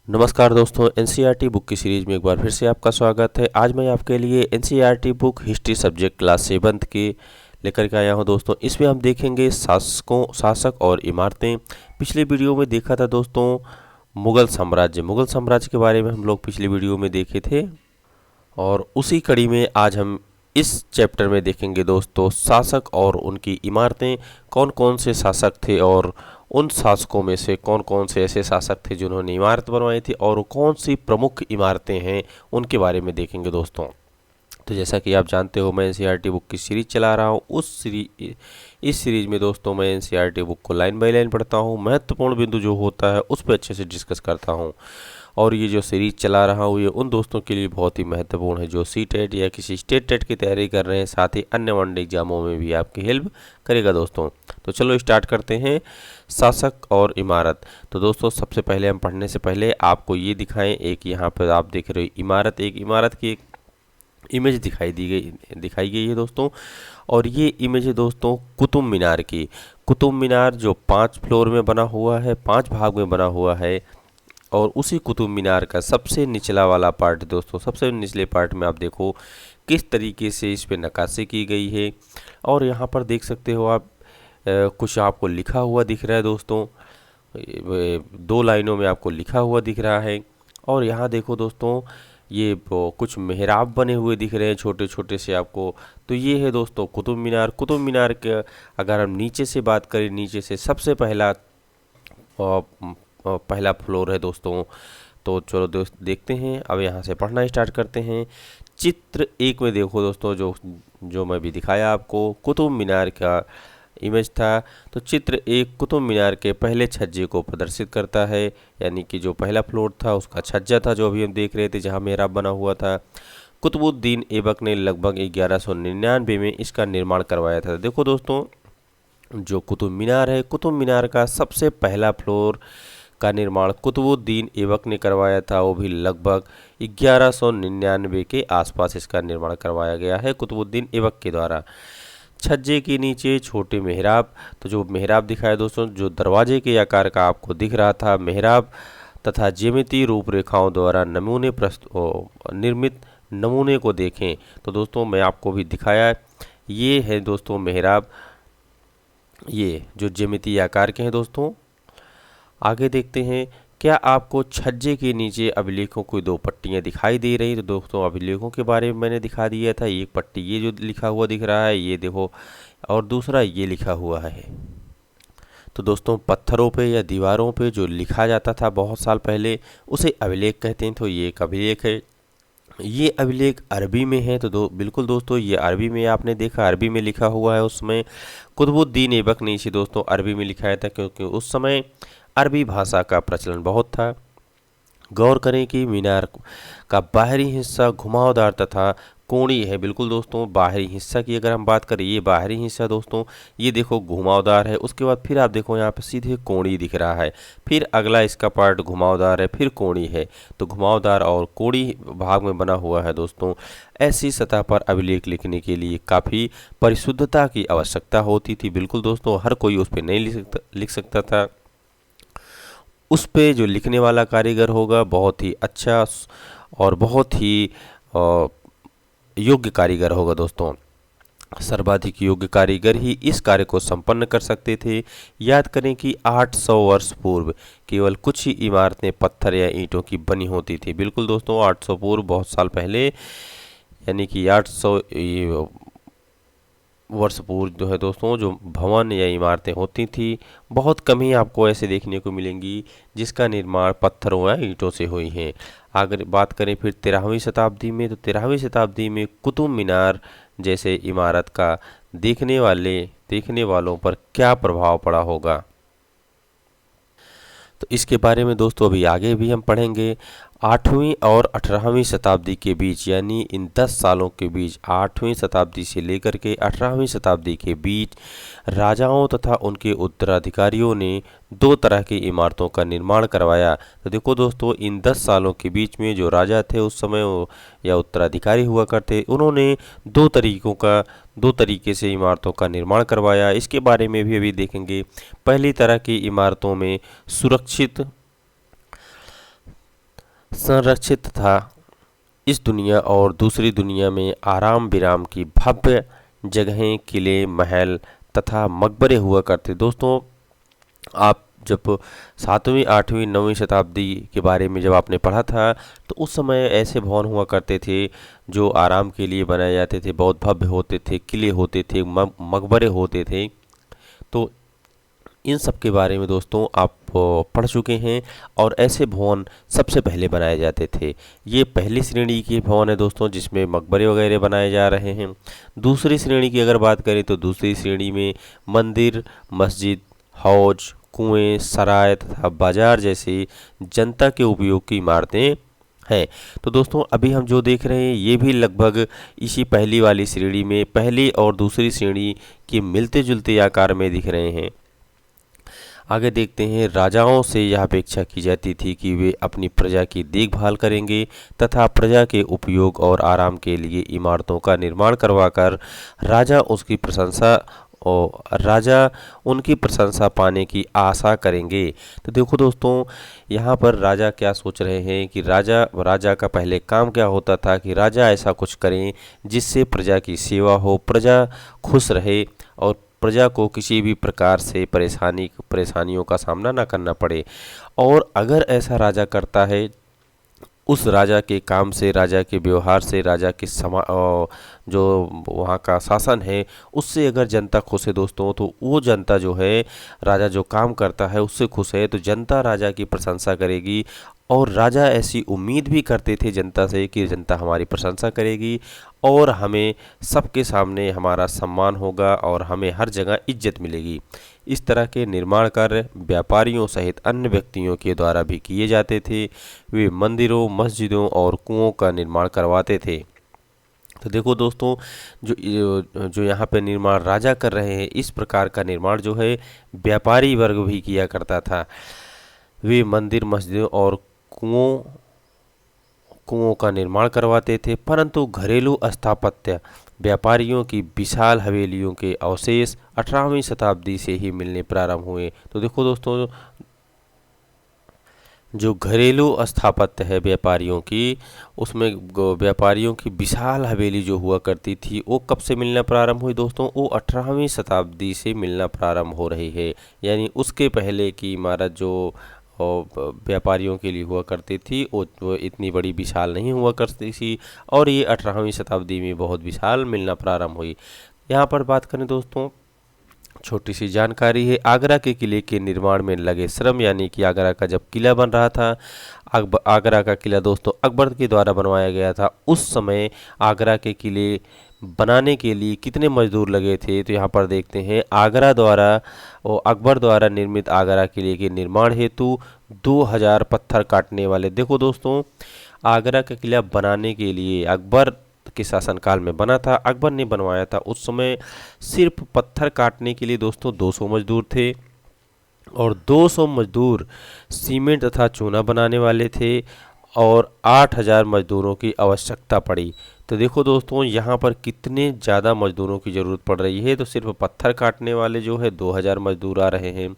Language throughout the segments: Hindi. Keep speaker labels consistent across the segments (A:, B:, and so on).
A: नमस्कार दोस्तों, एनसीईआरटी बुक की सीरीज़ में एक बार फिर से आपका स्वागत है। आज मैं आपके लिए NCERT book history subject class 7 की लेकर के आया हूं दोस्तों। इसमें हम देखेंगे शासक और इमारतें। पिछले वीडियो में देखा था दोस्तों मुगल साम्राज्य के बारे में हम लोग पिछले वीडियो में देखे थे, और उसी कड़ी में आज हम इस चैप्टर में देखेंगे दोस्तों शासक और उनकी इमारतें। कौन कौन से शासक थे और उन शासकों में से कौन कौन से ऐसे शासक थे जिन्होंने इमारत बनवाई थी, और कौन सी प्रमुख इमारतें हैं उनके बारे में देखेंगे दोस्तों। तो जैसा कि आप जानते हो, मैं एनसीईआरटी बुक की सीरीज़ चला रहा हूँ। इस सीरीज़ में दोस्तों मैं एनसीईआरटी बुक को लाइन बाय लाइन पढ़ता हूँ, महत्वपूर्ण बिंदु जो होता है उस पर अच्छे से डिस्कस करता हूँ। और ये जो सीरीज़ चला रहा हूँ ये उन दोस्तों के लिए बहुत ही महत्वपूर्ण है जो सीटेट या किसी स्टेट टेट की तैयारी कर रहे हैं, साथ ही अन्य वनडे एग्जामों में भी आपकी हेल्प करेगा दोस्तों। तो चलो स्टार्ट करते हैं, शासक और इमारत। तो दोस्तों सबसे पहले हम पढ़ने से पहले आपको ये दिखाएं, एक यहाँ पर आप देख रहे हो इमारत, एक इमारत की एक इमेज दिखाई गई है दोस्तों। और ये इमेज है दोस्तों कुतुब मीनार की। कुतुब मीनार जो 5 फ्लोर में बना हुआ है, 5 भाग में बना हुआ है। और उसी कुतुब मीनार का सबसे निचला वाला पार्ट दोस्तों, सबसे निचले पार्ट में आप देखो किस तरीके से इस पे नक्काशी की गई है। और यहाँ पर देख सकते हो आप कुछ आपको लिखा हुआ दिख रहा है दोस्तों, 2 लाइनों में आपको लिखा हुआ दिख रहा है। और यहाँ देखो दोस्तों ये कुछ मेहराब बने हुए दिख रहे हैं छोटे छोटे से आपको। तो ये है दोस्तों कुतुब मीनार। कुतुब मीनार के अगर हम नीचे से बात करें, नीचे से सबसे पहला फ्लोर है दोस्तों। तो चलो देखते हैं, अब यहाँ से पढ़ना स्टार्ट करते हैं। चित्र 1 में देखो दोस्तों, जो मैं भी दिखाया आपको कुतुब मीनार का इमेज था। तो चित्र 1 कुतुब मीनार के पहले छज्जे को प्रदर्शित करता है, यानी कि जो पहला फ्लोर था उसका छज्जा था जो अभी हम देख रहे थे, जहाँ मेहराब बना हुआ था। कुतुबुद्दीन ऐबक ने लगभग 1199 में इसका निर्माण करवाया था। देखो दोस्तों जो कुतुब मीनार है, कुतुब मीनार का सबसे पहला फ्लोर का निर्माण कुतुबुद्दीन ऐबक ने करवाया था, वो भी लगभग 1199 के आसपास इसका निर्माण करवाया गया है कुतुबुद्दीन ऐबक के द्वारा। छज्जे के नीचे छोटे मेहराब, तो जो मेहराब दिखाया दोस्तों, जो दरवाजे के आकार का आपको दिख रहा था मेहराब, तथा ज्यामितीय रूपरेखाओं द्वारा निर्मित नमूने को देखें। तो दोस्तों मैं आपको भी दिखाया, ये है दोस्तों मेहराब, ये जो ज्यामितीय आकार के हैं दोस्तों। आगे देखते हैं, क्या आपको छज्जे के नीचे अभिलेखों की 2 पट्टियां दिखाई दे रही? तो दोस्तों अभिलेखों के बारे में मैंने दिखा दिया था। एक पट्टी ये जो लिखा हुआ दिख रहा है ये देखो, और दूसरा ये लिखा हुआ है। तो दोस्तों पत्थरों पे या दीवारों पे जो लिखा जाता था बहुत साल पहले उसे अभिलेख कहते हैं। तो ये एक अभिलेख है, ये अभिलेख अरबी में है। तो बिल्कुल दोस्तों ये अरबी में आपने देखा, अरबी में लिखा हुआ है। उसमें कुतुबुद्दीन ऐबक ने इसे दोस्तों अरबी में लिखाया था, क्योंकि उस समय अरबी भाषा का प्रचलन बहुत था। गौर करें कि मीनार का बाहरी हिस्सा घुमावदार तथा कोणी है। बिल्कुल दोस्तों बाहरी हिस्सा की अगर हम बात करें, ये बाहरी हिस्सा दोस्तों ये देखो घुमावदार है। उसके बाद फिर आप देखो यहाँ पे सीधे कोणी दिख रहा है, फिर अगला इसका पार्ट घुमावदार है, फिर कोणी है। तो घुमावदार और कोणी भाग में बना हुआ है दोस्तों। ऐसी सतह पर अभिलेख लिखने के लिए काफ़ी परिशुद्धता की आवश्यकता होती थी। बिल्कुल दोस्तों हर कोई उस पर नहीं लिख सकता था। उस पे जो लिखने वाला कारीगर होगा बहुत ही अच्छा और बहुत ही योग्य कारीगर होगा दोस्तों। सर्वाधिक योग्य कारीगर ही इस कार्य को संपन्न कर सकते थे। याद करें कि 800 वर्ष पूर्व केवल कुछ ही इमारतें पत्थर या ईंटों की बनी होती थी। बिल्कुल दोस्तों 800 पूर्व बहुत साल पहले, यानी कि 800 वर्ष पूर्व जो है दोस्तों जो भवन या इमारतें होती थी, बहुत कम ही आपको ऐसे देखने को मिलेंगी जिसका निर्माण पत्थरों या ईंटों से हुई हैं। अगर बात करें फिर 13वीं शताब्दी में, तो 13वीं शताब्दी में कुतुब मीनार जैसे इमारत का देखने वालों पर क्या प्रभाव पड़ा होगा, तो इसके बारे में दोस्तों अभी आगे भी हम पढ़ेंगे। 8वीं और 18वीं शताब्दी के बीच, यानी इन 10 सालों के बीच, 8वीं शताब्दी से लेकर के 18वीं शताब्दी के बीच राजाओं तथा उनके उत्तराधिकारियों ने 2 तरह की इमारतों का निर्माण करवाया। तो देखो दोस्तों इन 10 सालों के बीच में जो राजा थे उस समय या उत्तराधिकारी हुआ करते, उन्होंने 2 तरीके से इमारतों का निर्माण करवाया। इसके बारे में भी अभी देखेंगे। पहली तरह की इमारतों में सुरक्षित संरक्षित था। इस दुनिया और दूसरी दुनिया में आराम विराम की भव्य जगहें, किले, महल तथा मकबरे हुआ करते। दोस्तों, आप जब 7वीं 8वीं 9वीं शताब्दी के बारे में जब आपने पढ़ा था, तो उस समय ऐसे भवन हुआ करते थे जो आराम के लिए बनाए जाते थे, बहुत भव्य होते थे, किले होते थे, मकबरे होते थे। तो इन सब के बारे में दोस्तों आप पढ़ चुके हैं, और ऐसे भवन सबसे पहले बनाए जाते थे। ये पहली श्रेणी के भवन है दोस्तों, जिसमें मकबरे वगैरह बनाए जा रहे हैं। दूसरी श्रेणी की अगर बात करें तो दूसरी श्रेणी में मंदिर, मस्जिद, हौज, कुएं, सराय तथा बाजार जैसी जनता के उपयोग की इमारतें हैं। तो दोस्तों, अभी हम जो देख रहे हैं ये भी लगभग इसी पहली वाली श्रेणी में, पहली और दूसरी श्रेणी के मिलते जुलते आकार में दिख रहे हैं। आगे देखते हैं, राजाओं से यह अपेक्षा की जाती थी कि वे अपनी प्रजा की देखभाल करेंगे तथा प्रजा के उपयोग और आराम के लिए इमारतों का निर्माण करवाकर राजा उनकी प्रशंसा पाने की आशा करेंगे। तो देखो दोस्तों, यहाँ पर राजा क्या सोच रहे हैं कि राजा का पहले काम क्या होता था कि राजा ऐसा कुछ करें जिससे प्रजा की सेवा हो, प्रजा खुश रहे और प्रजा को किसी भी प्रकार से परेशानियों का सामना ना करना पड़े। और अगर ऐसा राजा करता है, उस राजा के काम से, राजा के व्यवहार से, राजा के जो वहाँ का शासन है उससे अगर जनता खुश है दोस्तों, तो वो जनता जो है, राजा जो काम करता है उससे खुश है, तो जनता राजा की प्रशंसा करेगी। और राजा ऐसी उम्मीद भी करते थे जनता से कि जनता हमारी प्रशंसा करेगी और हमें सबके सामने हमारा सम्मान होगा और हमें हर जगह इज्जत मिलेगी। इस तरह के निर्माण कार्य व्यापारियों सहित अन्य व्यक्तियों के द्वारा भी किए जाते थे। वे मंदिरों, मस्जिदों और कुओं का निर्माण करवाते थे। तो देखो दोस्तों, जो यहाँ पे निर्माण राजा कर रहे हैं, इस प्रकार का निर्माण जो है व्यापारी वर्ग भी किया करता था। वे मंदिर, मस्जिदों और कुओं का निर्माण करवाते थे, परंतु घरेलू स्थापत्य व्यापारियों की विशाल हवेलियों के अवशेष 18वीं शताब्दी से ही मिलने प्रारंभ हुए। तो देखो दोस्तों, जो घरेलू स्थापत्य है व्यापारियों की, उसमें व्यापारियों की विशाल हवेली जो हुआ करती थी वो कब से मिलना प्रारंभ हुई दोस्तों? वो 18वीं शताब्दी से मिलना प्रारंभ हो रही है। यानी उसके पहले की इमारत जो व्यापारियों के लिए हुआ करती थी वो इतनी बड़ी विशाल नहीं हुआ करती थी, और ये 18वीं शताब्दी में बहुत विशाल मिलना प्रारंभ हुई। यहाँ पर बात करें दोस्तों, छोटी सी जानकारी है, आगरा के किले के निर्माण में लगे श्रम, यानी कि आगरा का जब किला बन रहा था, आगरा का किला दोस्तों अकबर के द्वारा बनवाया गया था। उस समय आगरा के किले बनाने के लिए कितने मजदूर लगे थे, तो यहाँ पर देखते हैं, अकबर द्वारा निर्मित आगरा किले के निर्माण हेतु 2000 पत्थर काटने वाले। देखो दोस्तों, आगरा का किला बनाने के लिए अकबर के शासनकाल में बना था, अकबर ने बनवाया था। उस समय सिर्फ पत्थर काटने के लिए दोस्तों 200 मजदूर थे, और 200 मजदूर सीमेंट तथा चूना बनाने वाले थे, और 8000 मजदूरों की आवश्यकता पड़ी। तो देखो दोस्तों, यहाँ पर कितने ज़्यादा मजदूरों की ज़रूरत पड़ रही है। तो सिर्फ पत्थर काटने वाले जो है 2000 मजदूर आ रहे हैं,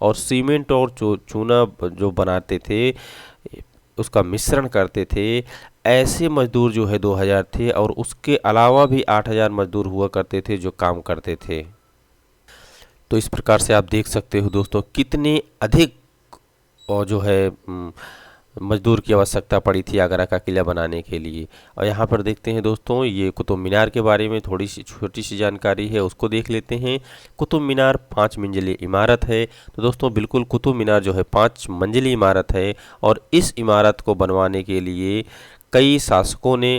A: और सीमेंट और चूना जो बनाते थे, उसका मिश्रण करते थे, ऐसे मजदूर जो है 2000 थे, और उसके अलावा भी 8000 मजदूर हुआ करते थे जो काम करते थे। तो इस प्रकार से आप देख सकते हो दोस्तों, कितने अधिक और जो है मजदूर की आवश्यकता पड़ी थी आगरा का किला बनाने के लिए। और यहाँ पर देखते हैं दोस्तों, ये कुतुब मीनार के बारे में थोड़ी सी छोटी सी जानकारी है, उसको देख लेते हैं। कुतुब मीनार 5 मंजिली इमारत है। तो दोस्तों बिल्कुल कुतुब मीनार जो है 5 मंजिली इमारत है, और इस इमारत को बनवाने के लिए कई शासकों ने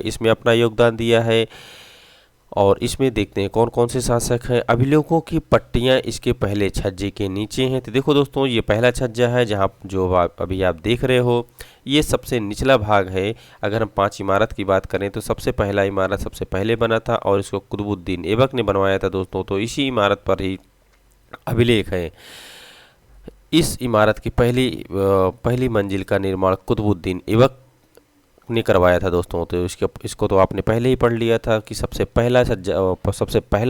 A: इसमें अपना योगदान दिया है। और इसमें देखते हैं कौन कौन से शासक हैं। अभिलेखों की पट्टियां इसके पहले छज्जे के नीचे हैं। तो देखो दोस्तों, ये पहला छज्जा है जहां जो अभी आप देख रहे हो, ये सबसे निचला भाग है। अगर हम 5 इमारत की बात करें तो सबसे पहला इमारत सबसे पहले बना था, और इसको कुतुबुद्दीन ऐबक ने बनवाया था दोस्तों। तो इसी इमारत पर ही अभिलेख है। इस इमारत की पहली मंजिल का निर्माण कुतुबुद्दीन ऐबक ने करवाया था दोस्तों। तो इसको तो आपने पहले ही पढ़ लिया था कि सबसे पहला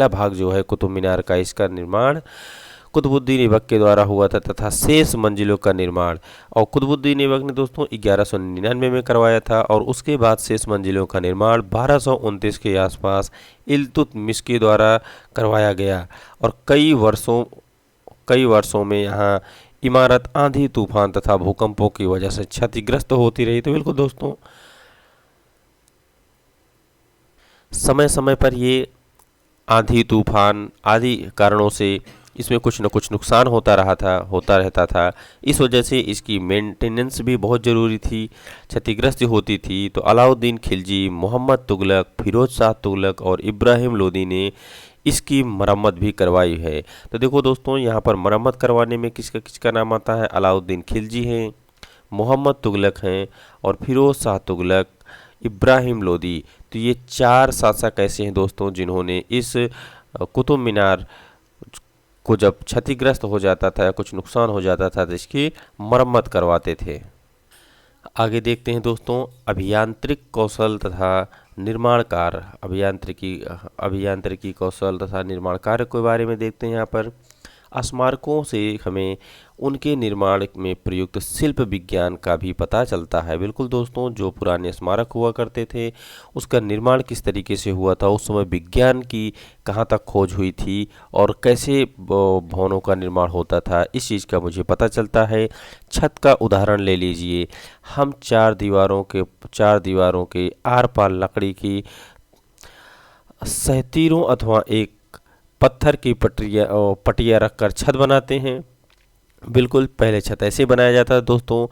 A: भाग जो है कुतुब मीनार का, इसका निर्माण कुतुबुद्दीन ऐबक के द्वारा हुआ था तथा शेष मंजिलों का निर्माण और कुतुबुद्दीन ऐबक ने दोस्तों 1199 में करवाया था और उसके बाद शेष मंजिलों का निर्माण 1229 के आसपास इल्तुतमिश के द्वारा करवाया गया और कई वर्षों में यहाँ इमारत आंधी तूफान तथा भूकंपों की वजह से क्षतिग्रस्त होती रही। तो बिल्कुल दोस्तों समय समय पर ये आंधी तूफान आदि कारणों से इसमें कुछ न कुछ नुकसान होता रहता था। इस वजह से इसकी मेंटेनेंस भी बहुत ज़रूरी थी, क्षतिग्रस्त होती थी। तो अलाउद्दीन खिलजी, मोहम्मद तुगलक, फिरोज शाह तुगलक और इब्राहिम लोदी ने इसकी मरम्मत भी करवाई है। तो देखो दोस्तों यहाँ पर मरम्मत करवाने में किसका नाम आता है, अलाउद्दीन खिलजी हैं, मोहम्मद तुगलक हैं और फिरोज शाह तुगलक, इब्राहिम लोदी। तो ये 4 शासक ऐसे हैं दोस्तों जिन्होंने इस कुतुब मीनार को जब क्षतिग्रस्त हो जाता था या कुछ नुकसान हो जाता था तो इसकी मरम्मत करवाते थे। आगे देखते हैं दोस्तों अभियांत्रिक कौशल तथा निर्माण कार्य, अभियांत्रिकी कौशल तथा निर्माण कार्य के बारे में देखते हैं। यहाँ पर स्मारकों से हमें उनके निर्माण में प्रयुक्त शिल्प विज्ञान का भी पता चलता है। बिल्कुल दोस्तों जो पुराने स्मारक हुआ करते थे उसका निर्माण किस तरीके से हुआ था, उस समय विज्ञान की कहाँ तक खोज हुई थी और कैसे भवनों का निर्माण होता था, इस चीज़ का मुझे पता चलता है। छत का उदाहरण ले लीजिए, हम चार दीवारों के आर पार लकड़ी की सहतीरों अथवा एक पत्थर की पटिया रखकर छत बनाते हैं। बिल्कुल पहले छत ऐसे बनाया जाता था दोस्तों,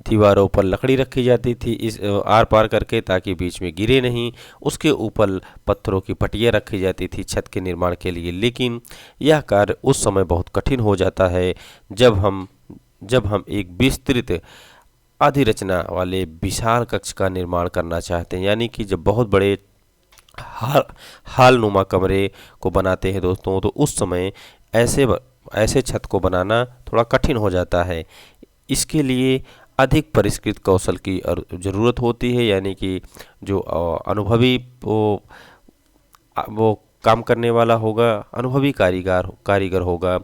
A: दीवारों पर लकड़ी रखी जाती थी इस आर पार करके ताकि बीच में गिरे नहीं, उसके ऊपर पत्थरों की पटिया रखी जाती थी छत के निर्माण के लिए। लेकिन यह कार्य उस समय बहुत कठिन हो जाता है जब हम एक विस्तृत अधिरचना वाले विशाल कक्ष का निर्माण करना चाहते हैं, यानी कि जब बहुत बड़े हाल नुमा कमरे को बनाते हैं दोस्तों, तो उस समय ऐसे छत को बनाना थोड़ा कठिन हो जाता है। इसके लिए अधिक परिष्कृत कौशल की ज़रूरत होती है, यानी कि जो अनुभवी वो काम करने वाला होगा, अनुभवी कारीगर होगा,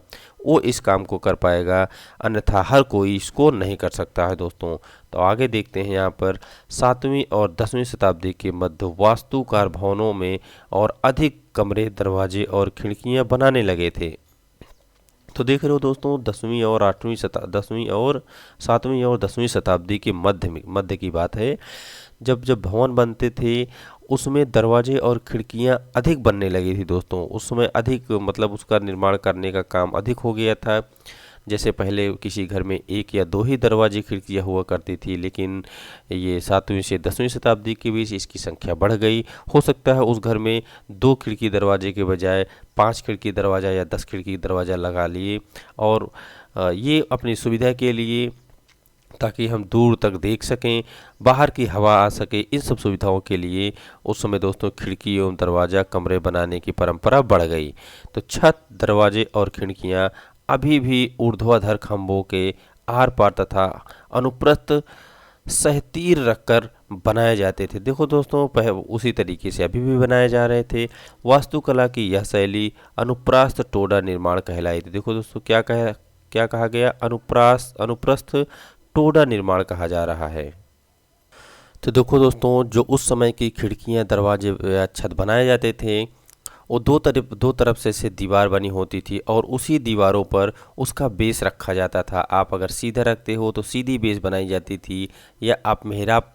A: वो इस काम को कर पाएगा, अन्यथा हर कोई इसको नहीं कर सकता है दोस्तों। तो आगे देखते हैं यहाँ पर 7वीं और 10वीं शताब्दी के मध्य वास्तुकार भवनों में और अधिक कमरे, दरवाजे और खिड़कियाँ बनाने लगे थे। तो देख रहे हो दोस्तों 7वीं और 10वीं शताब्दी के मध्य की बात है, जब भवन बनते थे उसमें दरवाजे और खिड़कियां अधिक बनने लगी थी दोस्तों। उस समय अधिक मतलब उसका निर्माण करने का काम अधिक हो गया था। जैसे पहले किसी घर में 1 या 2 ही दरवाजे खिड़कियां हुआ करती थी, लेकिन ये 7वीं से 10वीं शताब्दी के बीच इसकी संख्या बढ़ गई। हो सकता है उस घर में 2 खिड़की दरवाजे के बजाय 5 खिड़की दरवाज़ा या 10 खिड़की दरवाज़ा लगा लिए, और ये अपनी सुविधा के लिए, ताकि हम दूर तक देख सकें, बाहर की हवा आ सके, इन सब सुविधाओं के लिए उस समय दोस्तों खिड़की एवं दरवाज़ा कमरे बनाने की परंपरा बढ़ गई। तो छत, दरवाजे और खिड़कियां अभी भी ऊर्ध्वाधर खंभों के आर पार तथा अनुप्रस्थ सहतीर रखकर बनाए जाते थे। देखो दोस्तों उसी तरीके से अभी भी बनाए जा रहे थे। वास्तुकला की यह शैली अनुप्रास्थ टोडा निर्माण कहलाई थी। देखो दोस्तों क्या कहा गया, अनुप्रस्थ टोडा निर्माण कहा जा रहा है। तो देखो दोस्तों जो उस समय की खिड़कियां, दरवाजे या छत बनाए जाते थे वो दो तरफ से दीवार बनी होती थी और उसी दीवारों पर उसका बेस रखा जाता था। आप अगर सीधा रखते हो तो सीधी बेस बनाई जाती थी, या आप मेहराब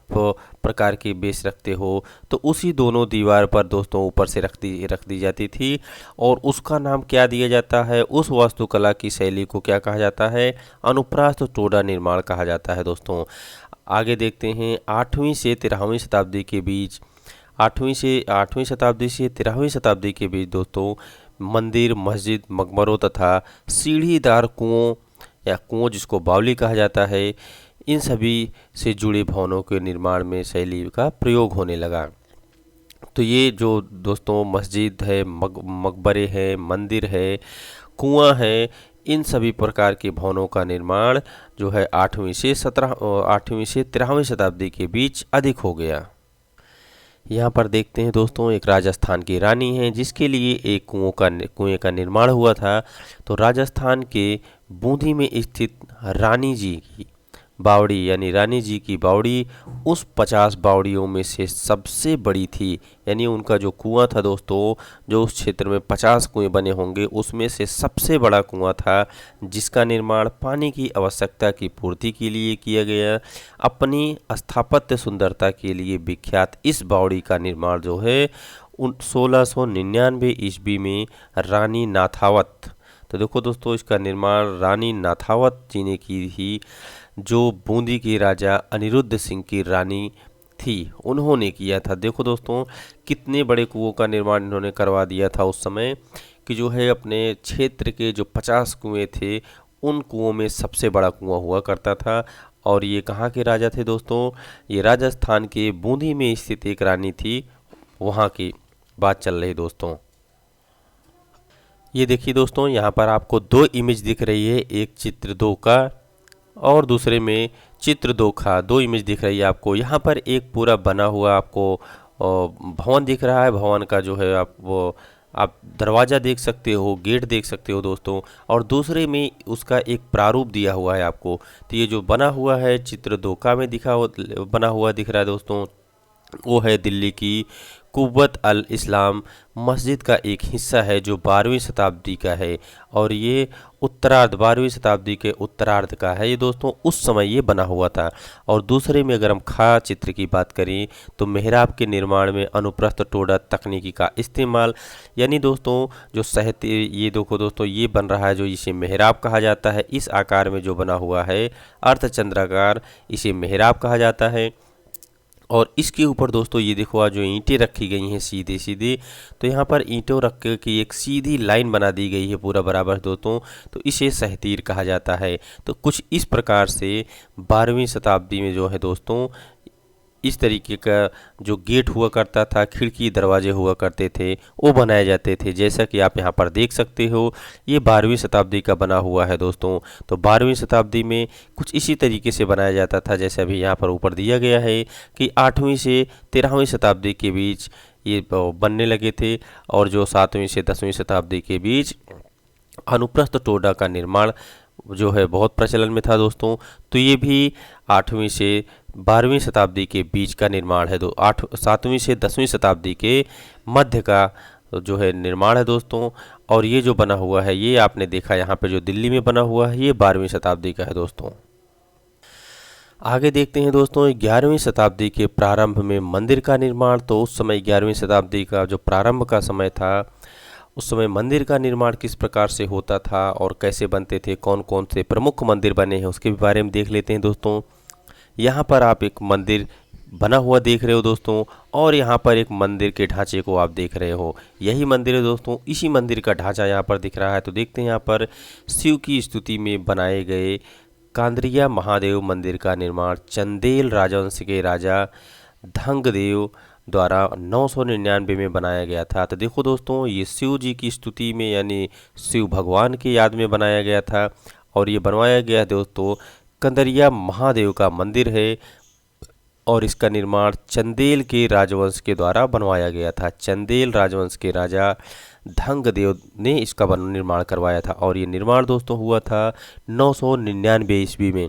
A: प्रकार के बेस रखते हो तो उसी दोनों दीवार पर दोस्तों ऊपर से रख दी जाती थी। और उसका नाम क्या दिया जाता है, उस वास्तुकला की शैली को क्या कहा जाता है, अनुप्रास्थ टोडा निर्माण कहा जाता है दोस्तों। आगे देखते हैं 8वीं से 13वीं शताब्दी के बीच 8वीं शताब्दी से 13वीं शताब्दी के बीच दोस्तों मंदिर, मस्जिद, मकबरों तथा सीढ़ीदार कुओं जिसको बावली कहा जाता है, इन सभी से जुड़े भवनों के निर्माण में शैली का प्रयोग होने लगा। तो ये जो दोस्तों मस्जिद है, मकबरे हैं, मंदिर है, कुआं है, इन सभी प्रकार के भवनों का निर्माण जो है 8वीं से 13वीं शताब्दी के बीच अधिक हो गया। यहाँ पर देखते हैं दोस्तों, एक राजस्थान की रानी है जिसके लिए एक कुएं का निर्माण हुआ था। तो राजस्थान के बूंदी में स्थित रानी जी की बावड़ी यानी रानी जी की बावड़ी उस 50 बावड़ियों में से सबसे बड़ी थी। यानी उनका जो कुआं था दोस्तों, जो उस क्षेत्र में 50 कुएं बने होंगे उसमें से सबसे बड़ा कुआं था, जिसका निर्माण पानी की आवश्यकता की पूर्ति के लिए किया गया। अपनी स्थापत्य सुंदरता के लिए विख्यात इस बावड़ी का निर्माण जो है 1699 ईस्वी में रानी नाथावत, तो देखो दोस्तों इसका निर्माण रानी नाथावत जी ने की थी, जो बूंदी के राजा अनिरुद्ध सिंह की रानी थी, उन्होंने किया था। देखो दोस्तों कितने बड़े कुओं का निर्माण इन्होंने करवा दिया था उस समय कि जो है अपने क्षेत्र के जो 50 कुएं थे उन कुओं में सबसे बड़ा कुआं हुआ करता था। और ये कहाँ के राजा थे दोस्तों, ये राजस्थान के बूंदी में स्थित एक रानी थी, वहाँ की बात चल रही दोस्तों। ये देखिए दोस्तों, यहाँ पर आपको दो इमेज दिख रही है, एक चित्र 2 का और दूसरे में चित्र 2 का, दो इमेज दिख रही है आपको। यहाँ पर एक पूरा बना हुआ आपको भवन दिख रहा है। भवन का जो है आप दरवाज़ा देख सकते हो, गेट देख सकते हो दोस्तों, और दूसरे में उसका एक प्रारूप दिया हुआ है आपको। तो ये जो बना हुआ है चित्र 2 का में बना हुआ दिख रहा है दोस्तों, वो है दिल्ली की कुव्वत अल इस्लाम मस्जिद का एक हिस्सा है जो 12वीं शताब्दी का है, और ये 12वीं शताब्दी के उत्तरार्ध का है ये दोस्तों, उस समय ये बना हुआ था। और दूसरे में अगर हम खा चित्र की बात करें तो मेहराब के निर्माण में अनुप्रस्थ टोडा तकनीकी का इस्तेमाल, यानी दोस्तों जो ये देखो दोस्तों ये बन रहा है, जो इसे मेहराब कहा जाता है, इस आकार में जो बना हुआ है अर्धचंद्राकार, इसे मेहराब कहा जाता है। और इसके ऊपर दोस्तों ये देखो आज जो ईंटें रखी गई हैं सीधे सीधे, तो यहाँ पर ईंटों रख के की एक सीधी लाइन बना दी गई है पूरा बराबर दोस्तों, तो इसे सहतीर कहा जाता है। तो कुछ इस प्रकार से 12वीं शताब्दी में जो है दोस्तों इस तरीके का जो गेट हुआ करता था, खिड़की दरवाजे हुआ करते थे, वो बनाए जाते थे। जैसा कि आप यहाँ पर देख सकते हो ये 12वीं शताब्दी का बना हुआ है दोस्तों। तो 12वीं शताब्दी में कुछ इसी तरीके से बनाया जाता था, जैसे अभी यहाँ पर ऊपर दिया गया है कि 8वीं से 13वीं शताब्दी के बीच ये बनने लगे थे, और जो 7वीं से 10वीं शताब्दी के बीच अनुप्रस्थ टोडा का निर्माण जो है बहुत प्रचलन में था दोस्तों। तो ये भी 8वीं से 12वीं शताब्दी के बीच का निर्माण है। 7वीं से 10वीं शताब्दी के मध्य का जो है निर्माण है दोस्तों। और ये जो बना हुआ है ये आपने देखा यहाँ पे जो दिल्ली में बना हुआ है ये 12वीं शताब्दी का है दोस्तों। आगे देखते हैं दोस्तों 11वीं शताब्दी के प्रारंभ में मंदिर का निर्माण। तो उस समय 11वीं शताब्दी का जो प्रारंभ का समय था, उस समय मंदिर का निर्माण किस प्रकार से होता था और कैसे बनते थे, कौन कौन से प्रमुख मंदिर बने हैं उसके बारे में देख लेते हैं दोस्तों। यहाँ पर आप एक मंदिर बना हुआ देख रहे हो दोस्तों, और यहाँ पर एक मंदिर के ढांचे को आप देख रहे हो, यही मंदिर है दोस्तों। इसी मंदिर का ढांचा यहाँ पर दिख रहा है। तो देखते हैं यहाँ पर शिव की स्तुति में बनाए गए कांद्रिया महादेव मंदिर का निर्माण चंदेल राजवंश के राजा धंगदेव द्वारा 999 में बनाया गया था। तो देखो दोस्तों ये शिव जी की स्तुति में यानी शिव भगवान की याद में बनाया गया था, और ये बनवाया गया दोस्तों कंदरिया महादेव का मंदिर है, और इसका निर्माण चंदेल के राजवंश के द्वारा बनवाया गया था। चंदेल राजवंश के राजा धंगदेव ने इसका निर्माण करवाया था, और ये निर्माण दोस्तों हुआ था 999 ईस्वी में।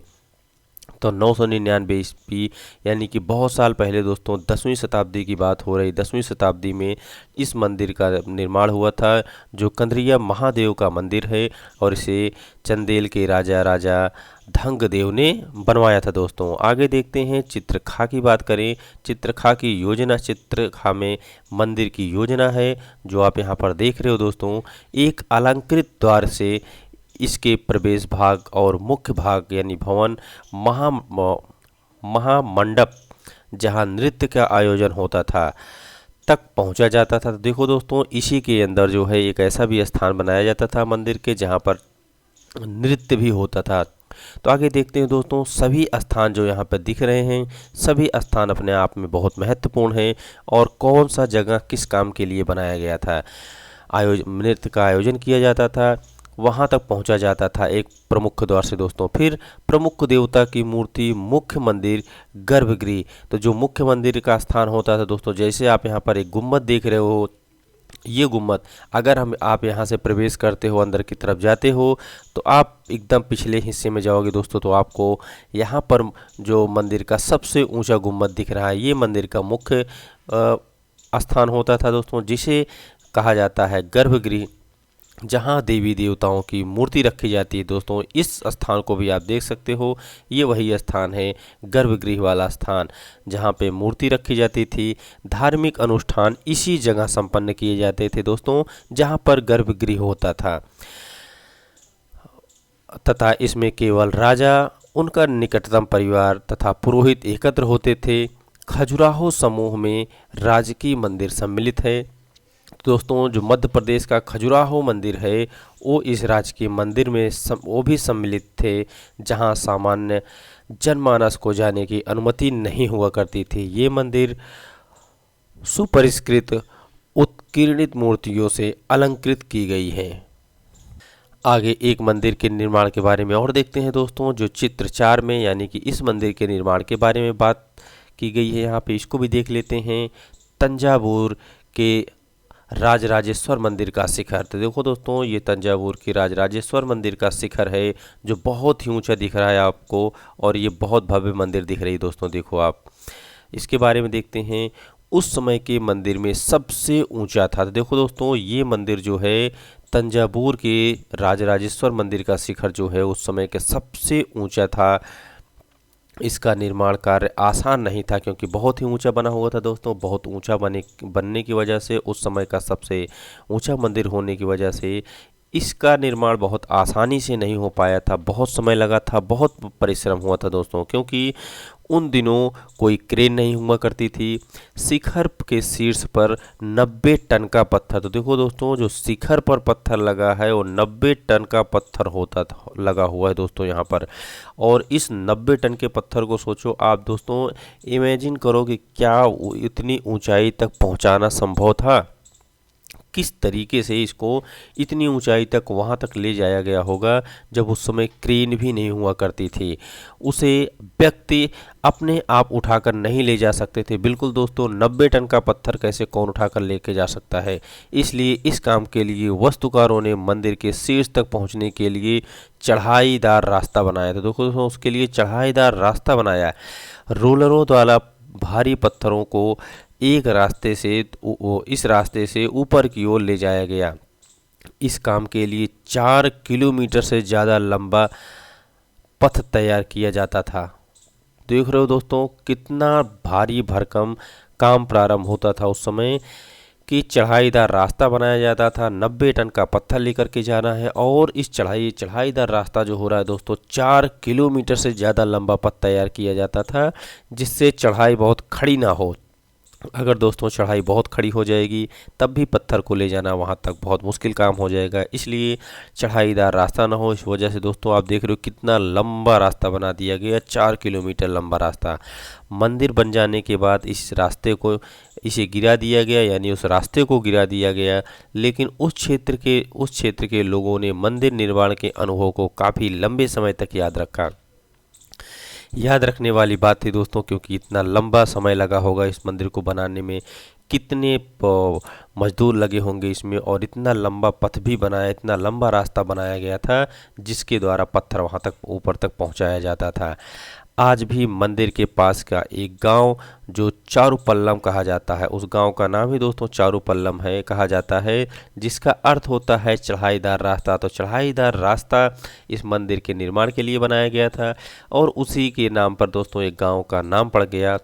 A: तो 999 ईस्वी यानी कि बहुत साल पहले दोस्तों, 10वीं शताब्दी की बात हो रही। 10वीं शताब्दी में इस मंदिर का निर्माण हुआ था जो कंदरिया महादेव का मंदिर है, और इसे चंदेल के राजा धंगदेव ने बनवाया था दोस्तों। आगे देखते हैं चित्रखा की बात करें। चित्रखा की योजना, चित्रखा में मंदिर की योजना है जो आप यहाँ पर देख रहे हो दोस्तों। एक अलंकृत द्वार से इसके प्रवेश भाग और मुख्य भाग यानी भवन, महामंडप जहाँ नृत्य का आयोजन होता था तक पहुँचा जाता था। तो देखो दोस्तों इसी के अंदर जो है एक ऐसा भी स्थान बनाया जाता था मंदिर के जहाँ पर नृत्य भी होता था। तो आगे देखते हैं दोस्तों, सभी स्थान जो यहाँ पर दिख रहे हैं, सभी स्थान अपने आप में बहुत महत्वपूर्ण हैं, और कौन सा जगह किस काम के लिए बनाया गया था। नृत्य का आयोजन किया जाता था, वहाँ तक पहुँचा जाता था एक प्रमुख द्वार से दोस्तों। फिर प्रमुख देवता की मूर्ति मुख्य मंदिर गर्भगृह, तो जो मुख्य मंदिर का स्थान होता था दोस्तों, जैसे आप यहाँ पर एक गुम्बद देख रहे हो, ये गुम्बद अगर आप यहाँ से प्रवेश करते हो, अंदर की तरफ जाते हो, तो आप एकदम पिछले हिस्से में जाओगे दोस्तों, तो आपको यहाँ पर जो मंदिर का सबसे ऊंचा गुम्बद दिख रहा है, ये मंदिर का मुख्य स्थान होता था दोस्तों, जिसे कहा जाता है गर्भगृह, जहाँ देवी देवताओं की मूर्ति रखी जाती है दोस्तों। इस स्थान को भी आप देख सकते हो, ये वही स्थान है गर्भगृह वाला स्थान, जहाँ पे मूर्ति रखी जाती थी। धार्मिक अनुष्ठान इसी जगह संपन्न किए जाते थे दोस्तों, जहाँ पर गर्भगृह होता था, तथा इसमें केवल राजा, उनका निकटतम परिवार तथा पुरोहित एकत्र होते थे। खजुराहो समूह में राजकीय मंदिर सम्मिलित है दोस्तों। जो मध्य प्रदेश का खजुराहो मंदिर है, वो इस राजकीय मंदिर में वो भी सम्मिलित थे, जहां सामान्य जनमानस को जाने की अनुमति नहीं हुआ करती थी। ये मंदिर सुपरिष्कृत उत्कीर्णित मूर्तियों से अलंकृत की गई है। आगे एक मंदिर के निर्माण के बारे में और देखते हैं दोस्तों, जो चित्र 4 में, यानी कि इस मंदिर के निर्माण के बारे में बात की गई है यहाँ पे, इसको भी देख लेते हैं। तंजावुर के राजराजेश्वर मंदिर का शिखर, तो देखो दोस्तों, ये तंजावुर की राजराजेश्वर मंदिर का शिखर है, जो बहुत ही ऊंचा दिख रहा है आपको, और ये बहुत भव्य मंदिर दिख रही है दोस्तों। देखो आप इसके बारे में देखते हैं, उस समय के मंदिर में सबसे ऊंचा था। तो देखो दोस्तों, ये मंदिर जो है तंजावुर के राजराजेश्वर मंदिर का शिखर जो है, उस समय के सबसे ऊंचा था। इसका निर्माण कार्य आसान नहीं था, क्योंकि बहुत ही ऊंचा बना हुआ था दोस्तों। बहुत ऊंचा बनने की वजह से, उस समय का सबसे ऊंचा मंदिर होने की वजह से इसका निर्माण बहुत आसानी से नहीं हो पाया था। बहुत समय लगा था, बहुत परिश्रम हुआ था दोस्तों, क्योंकि उन दिनों कोई क्रेन नहीं हुआ करती थी। शिखर के शीर्ष पर 90 टन का पत्थर, तो देखो दोस्तों, जो शिखर पर पत्थर लगा है वो 90 टन का पत्थर होता था, लगा हुआ है दोस्तों यहाँ पर। और इस 90 टन के पत्थर को सोचो आप दोस्तों, इमेजिन करो कि क्या इतनी ऊंचाई तक पहुँचाना संभव था। किस तरीके से इसको इतनी ऊंचाई तक वहां तक ले जाया गया होगा, जब उस समय क्रेन भी नहीं हुआ करती थी। उसे व्यक्ति अपने आप उठाकर नहीं ले जा सकते थे। बिल्कुल दोस्तों, 90 टन का पत्थर कैसे कौन उठाकर लेके जा सकता है। इसलिए इस काम के लिए वास्तुकारों ने मंदिर के शीर्ष तक पहुंचने के लिए चढ़ाईदार रास्ता बनाया था। देखो दोस्तों, उसके लिए चढ़ाईदार रास्ता बनाया, रोलरों द्वारा भारी पत्थरों को एक रास्ते से इस रास्ते से ऊपर की ओर ले जाया गया। इस काम के लिए 4 किलोमीटर से ज़्यादा लंबा पथ तैयार किया जाता था। देख रहे हो दोस्तों, कितना भारी भरकम काम प्रारंभ होता था उस समय, कि चढ़ाईदार रास्ता बनाया जाता था। 90 टन का पत्थर लेकर के जाना है, और इस चढ़ाईदार रास्ता जो हो रहा है दोस्तों, 4 किलोमीटर से ज़्यादा लंबा पथ तैयार किया जाता था, जिससे चढ़ाई बहुत खड़ी ना हो। अगर दोस्तों चढ़ाई बहुत खड़ी हो जाएगी, तब भी पत्थर को ले जाना वहाँ तक बहुत मुश्किल काम हो जाएगा। इसलिए चढ़ाईदार रास्ता ना हो, इस वजह से दोस्तों आप देख रहे हो कितना लंबा रास्ता बना दिया गया, 4 किलोमीटर लंबा रास्ता। मंदिर बन जाने के बाद इसे गिरा दिया गया, यानी उस रास्ते को गिरा दिया गया। लेकिन उस क्षेत्र के लोगों ने मंदिर निर्माण के अनुभव को काफ़ी लंबे समय तक याद रखा। याद रखने वाली बात थी दोस्तों, क्योंकि इतना लंबा समय लगा होगा इस मंदिर को बनाने में, कितने मजदूर लगे होंगे इसमें, और इतना लंबा पथ भी बनाया, इतना लंबा रास्ता बनाया गया था, जिसके द्वारा पत्थर वहां तक ऊपर तक पहुंचाया जाता था। आज भी मंदिर के पास का एक गांव जो चारुपल्लम कहा जाता है, उस गांव का नाम ही दोस्तों चारुपल्लम है, कहा जाता है, जिसका अर्थ होता है चढ़ाईदार रास्ता। तो चढ़ाईदार रास्ता इस मंदिर के निर्माण के लिए बनाया गया था, और उसी के नाम पर दोस्तों एक गांव का नाम पड़ गया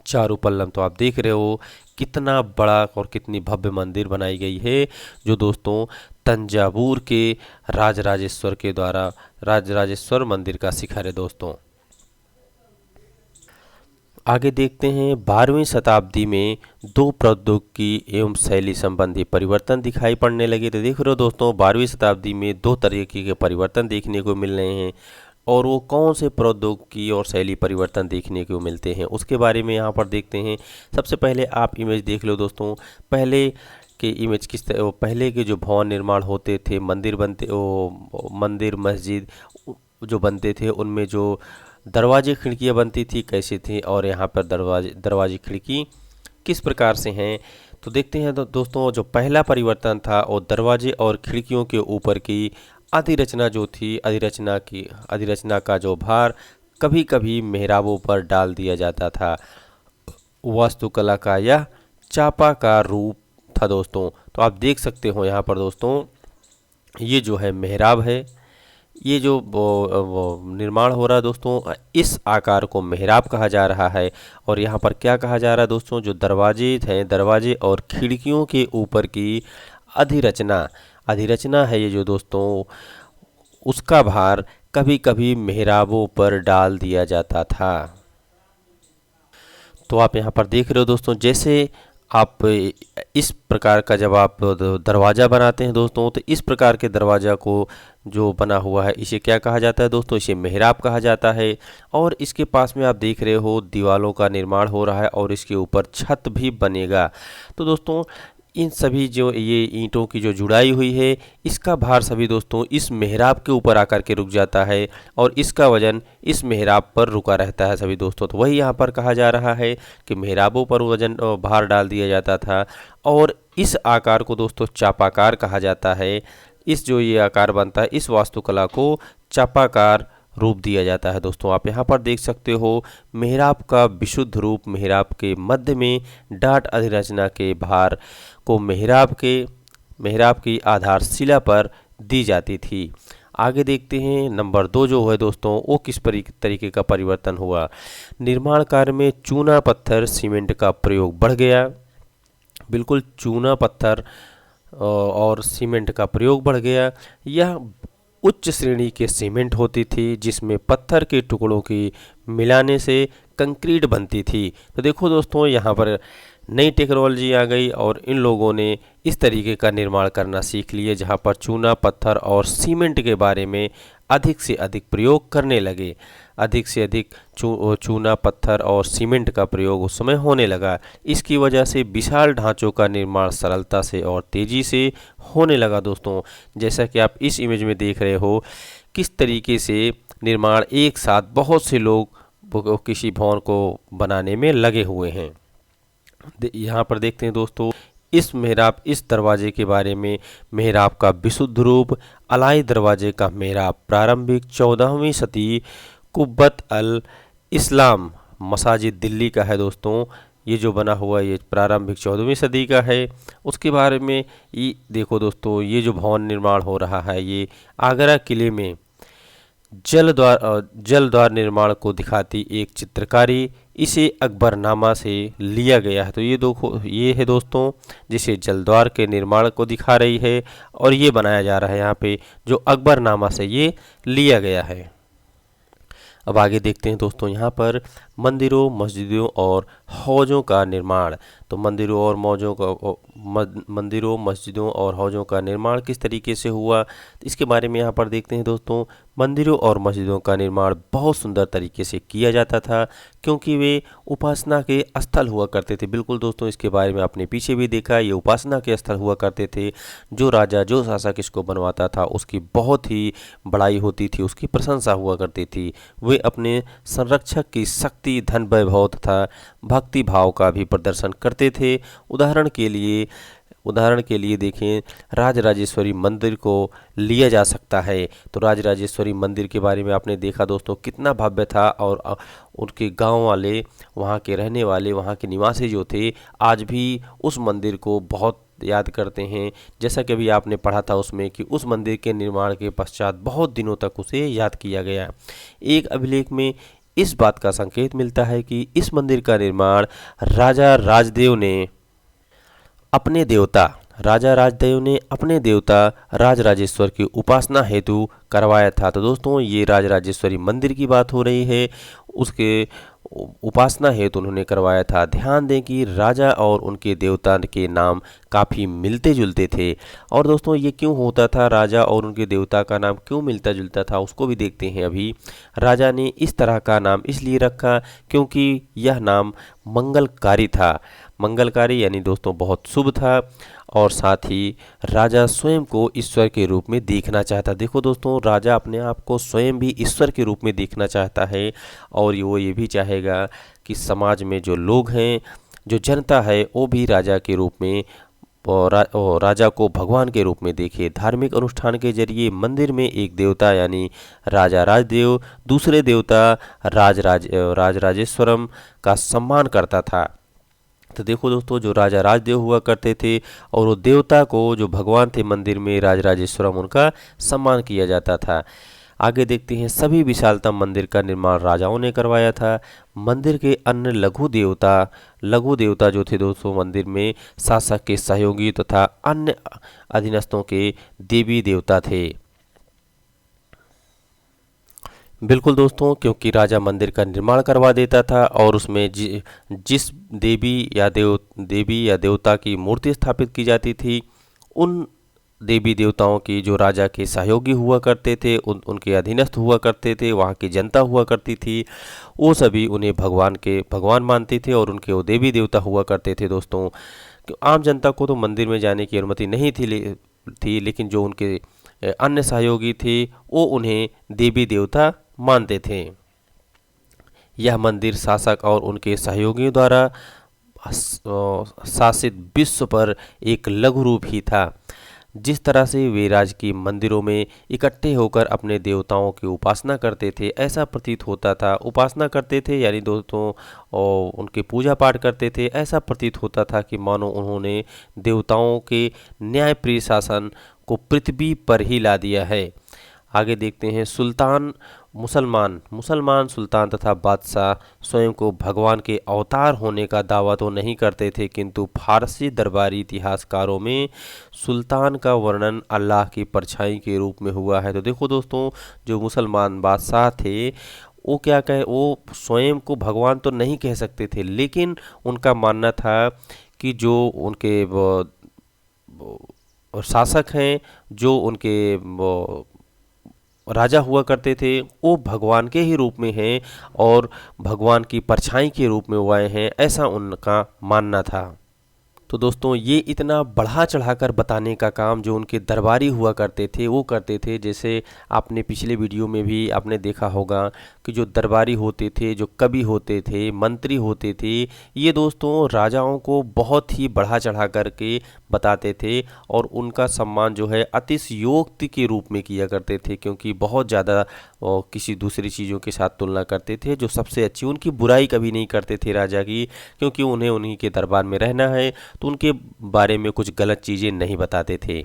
A: चारुपल्लम। तो आप देख रहे हो कितना बड़ा और कितनी भव्य मंदिर बनाई गई है, जो दोस्तों तंजावुर के राजराजेश्वर मंदिर का शिखर है दोस्तों। आगे देखते हैं, 12वीं शताब्दी में 2 प्रौद्योगिकी एवं शैली संबंधी परिवर्तन दिखाई पड़ने लगे। तो देख रहे हो दोस्तों, 12वीं शताब्दी में 2 तरीके के परिवर्तन देखने को मिल रहे हैं, और वो कौन से प्रौद्योगिकी और शैली परिवर्तन देखने को मिलते हैं, उसके बारे में यहाँ पर देखते हैं। सबसे पहले आप इमेज देख लो दोस्तों। पहले के इमेज किस तरह, पहले के जो भवन निर्माण होते थे, मंदिर बनते, मंदिर मस्जिद जो बनते थे, उनमें जो दरवाजे खिड़कियाँ बनती थी कैसे थी, और यहाँ पर दरवाजे खिड़की किस प्रकार से हैं। तो देखते हैं तो दोस्तों, जो पहला परिवर्तन था वो दरवाजे और खिड़कियों के ऊपर की अधिरचना जो थी, अधिरचना का जो भार कभी कभी मेहराबों पर डाल दिया जाता था। वास्तुकला का यह चापाकार रूप था दोस्तों। तो आप देख सकते हो यहाँ पर दोस्तों, ये जो है मेहराब है, ये जो वो निर्माण हो रहा है दोस्तों, इस आकार को मेहराब कहा जा रहा है। और यहाँ पर क्या कहा जा रहा है दोस्तों, जो दरवाजे हैं, दरवाजे और खिड़कियों के ऊपर की अधिरचना है ये जो दोस्तों, उसका भार कभी कभी मेहराबों पर डाल दिया जाता था। तो आप यहाँ पर देख रहे हो दोस्तों, जैसे आप इस प्रकार का जब आप दरवाज़ा बनाते हैं दोस्तों, तो इस प्रकार के दरवाज़ा को जो बना हुआ है इसे क्या कहा जाता है दोस्तों, इसे मेहराब कहा जाता है। और इसके पास में आप देख रहे हो दीवालों का निर्माण हो रहा है और इसके ऊपर छत भी बनेगा। तो दोस्तों, इन सभी जो ये ईंटों की जो जुड़ाई हुई है, इसका भार सभी दोस्तों इस मेहराब के ऊपर आकर के रुक जाता है और इसका वजन इस मेहराब पर रुका रहता है सभी दोस्तों। तो वही यहाँ पर कहा जा रहा है कि मेहराबों पर वजन भार डाल दिया जाता था और इस आकार को दोस्तों चापाकार कहा जाता है। इस जो ये आकार बनता है, इस वास्तुकला को चापाकार रूप दिया जाता है दोस्तों। आप यहाँ पर देख सकते हो मेहराब का विशुद्ध रूप, मेहराब के मध्य में डाट अधिरचना के भार को मेहराब की आधारशिला पर दी जाती थी। आगे देखते हैं नंबर 2 जो है दोस्तों, वो किस तरीके का परिवर्तन हुआ। निर्माण कार्य में चूना पत्थर सीमेंट का प्रयोग बढ़ गया। बिल्कुल, चूना पत्थर और सीमेंट का प्रयोग बढ़ गया। यह उच्च श्रेणी के सीमेंट होती थी जिसमें पत्थर के टुकड़ों की मिलाने से कंक्रीट बनती थी। तो देखो दोस्तों, यहाँ पर नई टेक्नोलॉजी आ गई और इन लोगों ने इस तरीके का निर्माण करना सीख लिए, जहाँ पर चूना पत्थर और सीमेंट के बारे में अधिक से अधिक प्रयोग करने लगे। अधिक से अधिक चूना पत्थर और सीमेंट का प्रयोग उस समय होने लगा। इसकी वजह से विशाल ढांचों का निर्माण सरलता से और तेज़ी से होने लगा दोस्तों। जैसा कि आप इस इमेज में देख रहे हो, किस तरीके से निर्माण एक साथ बहुत से लोग किसी भवन को बनाने में लगे हुए हैं। यहाँ पर देखते हैं दोस्तों, इस दरवाजे के बारे में, मेहराब का विशुद्ध रूप, अलाई दरवाजे का मेहराब प्रारंभिक 14वीं सदी कुब्बत अल इस्लाम मसाजिद दिल्ली का है दोस्तों। ये जो बना हुआ ये प्रारंभिक 14वीं सदी का है। उसके बारे में ये देखो दोस्तों, ये जो भवन निर्माण हो रहा है ये आगरा किले में जल द्वार निर्माण को दिखाती एक चित्रकारी, इसे अकबरनामा से लिया गया है। तो ये है दोस्तों जिसे जलद्वार के निर्माण को दिखा रही है और ये बनाया जा रहा है यहाँ पे, जो अकबरनामा से ये लिया गया है। अब आगे देखते हैं दोस्तों, यहाँ पर मंदिरों, मस्जिदों और हौजों का निर्माण। तो मंदिरों, मस्जिदों और हौजों का निर्माण किस तरीके से हुआ, इसके बारे में यहाँ पर देखते हैं दोस्तों। मंदिरों और मस्जिदों का निर्माण बहुत सुंदर तरीके से किया जाता था क्योंकि वे उपासना के स्थल हुआ करते थे। बिल्कुल दोस्तों, इसके बारे में आपने पीछे भी देखा, ये उपासना के स्थल हुआ करते थे। जो राजा, जो शासक इसको बनवाता था उसकी बहुत ही बड़ाई होती थी, उसकी प्रशंसा हुआ करती थी। वे अपने संरक्षक की शक्ति, धन, वैभव तथा भक्ति भाव का भी प्रदर्शन करते थे। उदाहरण के लिए देखें, राजराजेश्वरी मंदिर को लिया जा सकता है। तो राजराजेश्वरी मंदिर के बारे में आपने देखा दोस्तों, कितना भव्य था और उनके गांव वाले, वहां के रहने वाले, वहां के निवासी जो थे, आज भी उस मंदिर को बहुत याद करते हैं। जैसा कि अभी आपने पढ़ा था उसमें कि उस मंदिर के निर्माण के पश्चात बहुत दिनों तक उसे याद किया गया। एक अभिलेख में इस बात का संकेत मिलता है कि इस मंदिर का निर्माण राजा राजदेव ने अपने देवता राजराजेश्वर की उपासना हेतु करवाया था। तो दोस्तों, ये राजराजेश्वरी मंदिर की बात हो रही है, उसके उपासना हेतु उन्होंने करवाया था। ध्यान दें कि राजा और उनके देवता के नाम काफ़ी मिलते जुलते थे। और दोस्तों, ये क्यों होता था, राजा और उनके देवता का नाम क्यों मिलता जुलता था, उसको भी देखते हैं अभी। राजा ने इस तरह का नाम इसलिए रखा क्योंकि यह नाम मंगलकारी था। मंगलकारी यानी दोस्तों बहुत शुभ था, और साथ ही राजा स्वयं को ईश्वर के रूप में देखना चाहता। देखो दोस्तों, राजा अपने आप को स्वयं भी ईश्वर के रूप में देखना चाहता है, और वो ये भी चाहेगा कि समाज में जो लोग हैं, जो जनता है, वो भी राजा के रूप में और राजा को भगवान के रूप में देखे। धार्मिक अनुष्ठान के जरिए मंदिर में एक देवता यानी राजा राजदेव, दूसरे देवता राजराजेश्वरम का सम्मान करता था। तो देखो दोस्तों, जो राजा राजदेव हुआ करते थे और वो देवता को, जो भगवान थे मंदिर में राजराजेश्वरम, उनका सम्मान किया जाता था। आगे देखते हैं, सभी विशालतम मंदिर का निर्माण राजाओं ने करवाया था। मंदिर के अन्य लघु देवता जो थे दोस्तों मंदिर में शासक के सहयोगी तथा अन्य अधीनस्थों के देवी देवता थे। बिल्कुल दोस्तों, क्योंकि राजा मंदिर का निर्माण करवा देता था और उसमें जिस देवी या देवता की मूर्ति स्थापित की जाती थी, उन देवी देवताओं की जो राजा के सहयोगी हुआ करते थे, उनके अधीनस्थ हुआ करते थे, वहाँ की जनता हुआ करती थी, वो सभी उन्हें भगवान मानते थे और उनके वो देवी देवता हुआ करते थे दोस्तों। आम जनता को तो मंदिर में जाने की अनुमति नहीं थी, लेकिन जो उनके अन्य सहयोगी थे वो उन्हें देवी देवता मानते थे। यह मंदिर शासक और उनके सहयोगियों द्वारा शासित विश्व पर एक लघु रूप ही था। जिस तरह से वे राजकीय मंदिरों में इकट्ठे होकर अपने देवताओं की उपासना करते थे, ऐसा प्रतीत होता था, उपासना करते थे यानी दोस्तों उनके पूजा पाठ करते थे, ऐसा प्रतीत होता था कि मानो उन्होंने देवताओं के न्यायप्रिय शासन को पृथ्वी पर ही ला दिया है। आगे देखते हैं, मुसलमान सुल्तान तथा बादशाह स्वयं को भगवान के अवतार होने का दावा तो नहीं करते थे, किंतु फारसी दरबारी इतिहासकारों में सुल्तान का वर्णन अल्लाह की परछाई के रूप में हुआ है। तो देखो दोस्तों, जो मुसलमान बादशाह थे वो वो स्वयं को भगवान तो नहीं कह सकते थे, लेकिन उनका मानना था कि जो उनके शासक हैं, जो उनके राजा हुआ करते थे, वो भगवान के ही रूप में हैं और भगवान की परछाई के रूप में वो आए हैं, ऐसा उनका मानना था। तो दोस्तों, ये इतना बढ़ा चढ़ाकर बताने का काम जो उनके दरबारी हुआ करते थे वो करते थे। जैसे आपने पिछले वीडियो में भी आपने देखा होगा कि जो दरबारी होते थे, जो कवि होते थे, मंत्री होते थे, ये दोस्तों राजाओं को बहुत ही बढ़ा चढ़ा करके बताते थे और उनका सम्मान जो है अतिशयोक्ति के रूप में किया करते थे, क्योंकि बहुत ज़्यादा किसी दूसरी चीज़ों के साथ तुलना करते थे। जो सबसे अच्छी, उनकी बुराई कभी नहीं करते थे राजा की, क्योंकि उन्हें उन्हीं के दरबार में रहना है, तो उनके बारे में कुछ गलत चीज़ें नहीं बताते थे।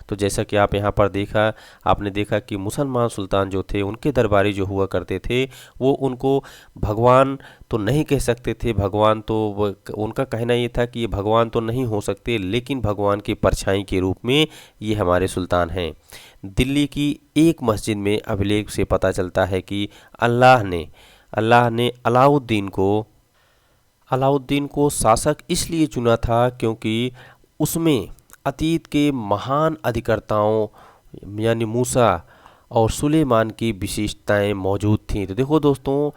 A: तो जैसा कि आप यहाँ पर आपने देखा कि मुसलमान सुल्तान जो थे, उनके दरबारी जो हुआ करते थे, वो उनको भगवान तो नहीं कह सकते थे, उनका कहना ये था कि ये भगवान तो नहीं हो सकते, लेकिन भगवान की परछाई के रूप में ये हमारे सुल्तान हैं। दिल्ली की एक मस्जिद में अभिलेख से पता चलता है कि अल्लाह ने अलाउद्दीन को शासक इसलिए चुना था क्योंकि उसमें अतीत के महान अधिकर्ताओं यानी मूसा और सुलेमान की विशेषताएं मौजूद थीं। तो देखो दोस्तों,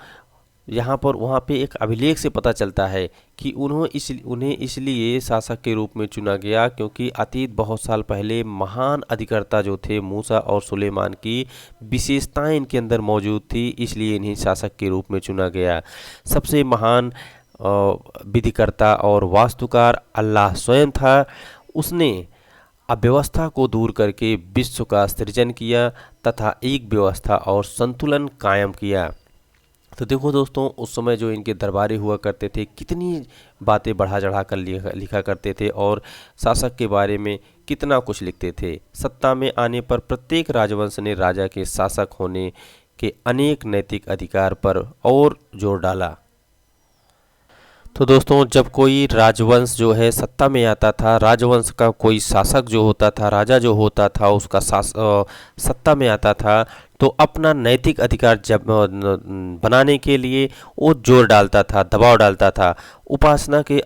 A: वहाँ पे एक अभिलेख से पता चलता है कि उन्हें इसलिए शासक के रूप में चुना गया क्योंकि अतीत बहुत साल पहले महान अधिकर्ता जो थे मूसा और सुलेमान की विशेषताएं इनके अंदर मौजूद थी, इसलिए इन्हें शासक के रूप में चुना गया। सबसे महान विधिकर्ता और वास्तुकार अल्लाह स्वयं था। उसने अव्यवस्था को दूर करके विश्व का सृजन किया तथा एक व्यवस्था और संतुलन कायम किया। तो देखो दोस्तों, उस समय जो इनके दरबारी हुआ करते थे, कितनी बातें बढ़ा चढ़ा कर लिखा करते थे और शासक के बारे में कितना कुछ लिखते थे। सत्ता में आने पर प्रत्येक राजवंश ने राजा के शासक होने के अनेक नैतिक अधिकार पर और जोर डाला। तो दोस्तों, जब कोई राजवंश जो है सत्ता में आता था, राजवंश का कोई शासक जो होता था, राजा जो होता था, उसका सत्ता में आता था, तो अपना नैतिक अधिकार जब बनाने के लिए वो जोर डालता था, दबाव डालता था। उपासना के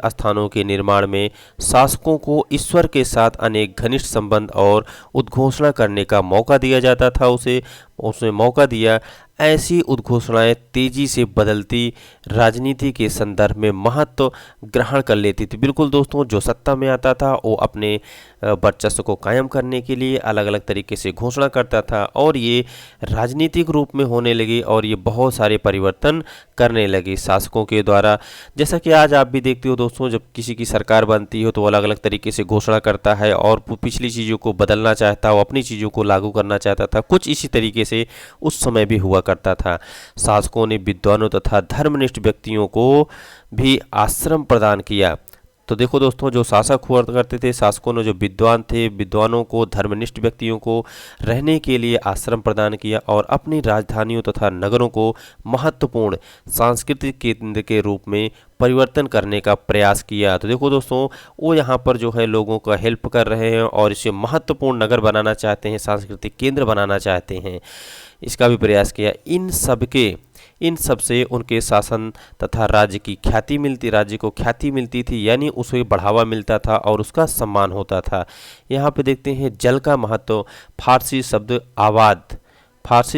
A: स्थानों के निर्माण में शासकों को ईश्वर के साथ अनेक घनिष्ठ संबंध और उद्घोषणा करने का मौका दिया जाता था। उसने मौका दिया। ऐसी उद्घोषणाएं तेजी से बदलती राजनीति के संदर्भ में महत्व ग्रहण कर लेती थी। बिल्कुल दोस्तों, जो सत्ता में आता था वो अपने वर्चस्व को कायम करने के लिए अलग अलग तरीके से घोषणा करता था और ये राजनीतिक रूप में होने लगी और ये बहुत सारे परिवर्तन करने लगी शासकों के द्वारा। जैसा कि आज आप भी देखते हो दोस्तों, जब किसी की सरकार बनती हो तो अलग अलग तरीके से घोषणा करता है और पिछली चीज़ों को बदलना चाहता हो, अपनी चीज़ों को लागू करना चाहता था। कुछ इसी तरीके से उस समय भी हुआ करता था। शासकों ने विद्वानों तथा धर्मनिष्ठ व्यक्तियों को भी आश्रम प्रदान किया। तो देखो दोस्तों, जो शासक हुआ करते थे, शासकों ने जो विद्वान थे, विद्वानों को, धर्मनिष्ठ व्यक्तियों को रहने के लिए आश्रम प्रदान किया और अपनी राजधानियों तथा नगरों को महत्वपूर्ण सांस्कृतिक केंद्र के रूप में परिवर्तन करने का प्रयास किया। तो देखो दोस्तों, वो यहाँ पर जो है लोगों का हेल्प कर रहे हैं और इसे महत्वपूर्ण नगर बनाना चाहते हैं, सांस्कृतिक केंद्र बनाना चाहते हैं, इसका भी प्रयास किया। इन सब से उनके शासन तथा राज्य को ख्याति मिलती थी, यानी उसे बढ़ावा मिलता था और उसका सम्मान होता था। यहाँ पे देखते हैं जल का महत्व। फारसी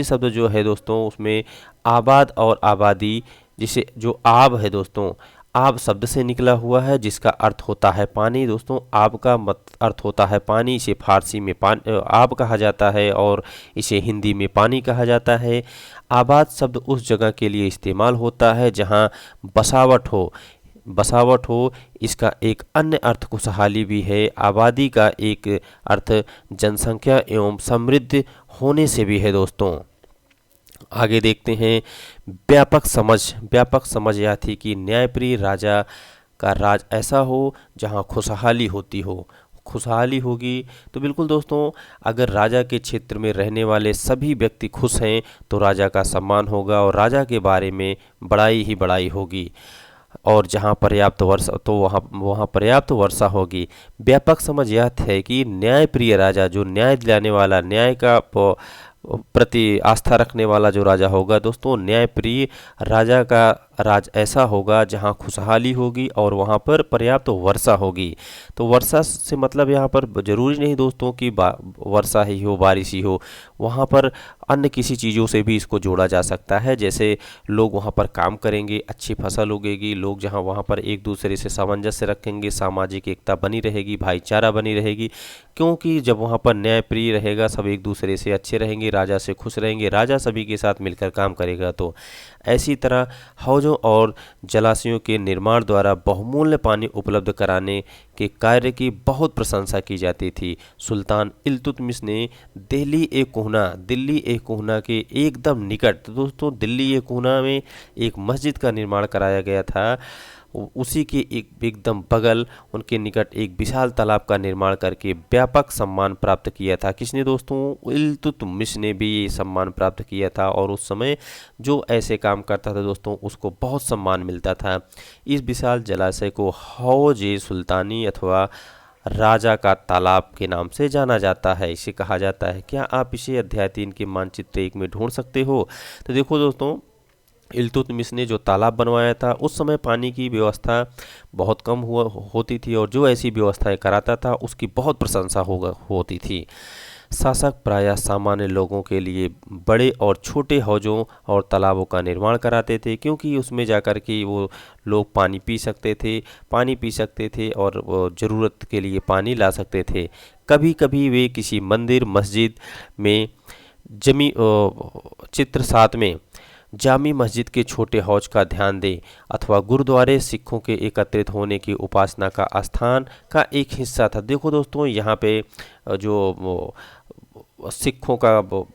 A: शब्द जो है दोस्तों, उसमें आबाद और आबादी, जिसे जो आब है दोस्तों, आब शब्द से निकला हुआ है जिसका अर्थ होता है पानी। दोस्तों, आब का अर्थ होता है पानी। इसे फारसी में आब कहा जाता है और इसे हिंदी में पानी कहा जाता है। आबाद शब्द उस जगह के लिए इस्तेमाल होता है जहां बसावट हो। इसका एक अन्य अर्थ खुशहाली भी है। आबादी का एक अर्थ जनसंख्या एवं समृद्ध होने से भी है दोस्तों। आगे देखते हैं व्यापक समझ यह थी कि न्यायप्रिय राजा का राज ऐसा हो जहां खुशहाली होगी। तो बिल्कुल दोस्तों, अगर राजा के क्षेत्र में रहने वाले सभी व्यक्ति खुश हैं तो राजा का सम्मान होगा और राजा के बारे में बड़ाई ही बड़ाई होगी। और जहाँ पर्याप्त वर्षा, तो वहाँ पर्याप्त वर्षा होगी। व्यापक समझ यह है कि न्यायप्रिय राजा, जो न्याय दिलाने वाला, न्याय का प्रति आस्था रखने वाला जो राजा होगा दोस्तों, न्यायप्रिय राजा का राज ऐसा होगा जहां खुशहाली होगी और वहां पर पर्याप्त वर्षा होगी। तो वर्षा से मतलब यहाँ पर जरूरी नहीं दोस्तों कि वर्षा ही हो, बारिश ही हो। वहाँ पर अन्य किसी चीज़ों से भी इसको जोड़ा जा सकता है। जैसे लोग वहाँ पर काम करेंगे, अच्छी फसल उगेगी, लोग जहाँ वहाँ पर एक दूसरे से सामंजस्य रखेंगे, सामाजिक एकता बनी रहेगी, भाईचारा बनी रहेगी। क्योंकि जब वहाँ पर न्यायप्रिय रहेगा, सब एक दूसरे से अच्छे रहेंगे, राजा से खुश रहेंगे, राजा सभी के साथ मिलकर काम करेगा। तो ऐसी तरह हौजों और जलाशयों के निर्माण द्वारा बहुमूल्य पानी उपलब्ध कराने के कार्य की बहुत प्रशंसा की जाती थी। सुल्तान इल्तुतमिश ने दिल्ली ए कोहना के एकदम निकट, दोस्तों दिल्ली ए कोहना में एक मस्जिद का निर्माण कराया गया था। उसी के एकदम बगल, उनके निकट एक विशाल तालाब का निर्माण करके व्यापक सम्मान प्राप्त किया था। किसने दोस्तों? इल्तुतमिश ने भी ये सम्मान प्राप्त किया था और उस समय जो ऐसे काम करता था दोस्तों, उसको बहुत सम्मान मिलता था। इस विशाल जलाशय को हौज-ए सुल्तानी अथवा राजा का तालाब के नाम से जाना जाता है। इसे कहा जाता है। क्या आप इसे अध्याय 3 के मानचित्र 1 में ढूंढ सकते हो? तो देखो दोस्तों, इल्तुतमिश ने जो तालाब बनवाया था, उस समय पानी की व्यवस्था बहुत कम होती थी और जो ऐसी व्यवस्थाएं कराता था उसकी बहुत प्रशंसा होती थी। शासक प्रायः सामान्य लोगों के लिए बड़े और छोटे हौजों और तालाबों का निर्माण कराते थे, क्योंकि उसमें जाकर के वो लोग पानी पी सकते थे और ज़रूरत के लिए पानी ला सकते थे। कभी कभी वे किसी मंदिर मस्जिद में चित्र 7 में जामी मस्जिद के छोटे हौज का ध्यान दें अथवा गुरुद्वारे सिखों के एकत्रित होने की उपासना का स्थान का एक हिस्सा था। देखो दोस्तों, यहाँ पे जो सिखों का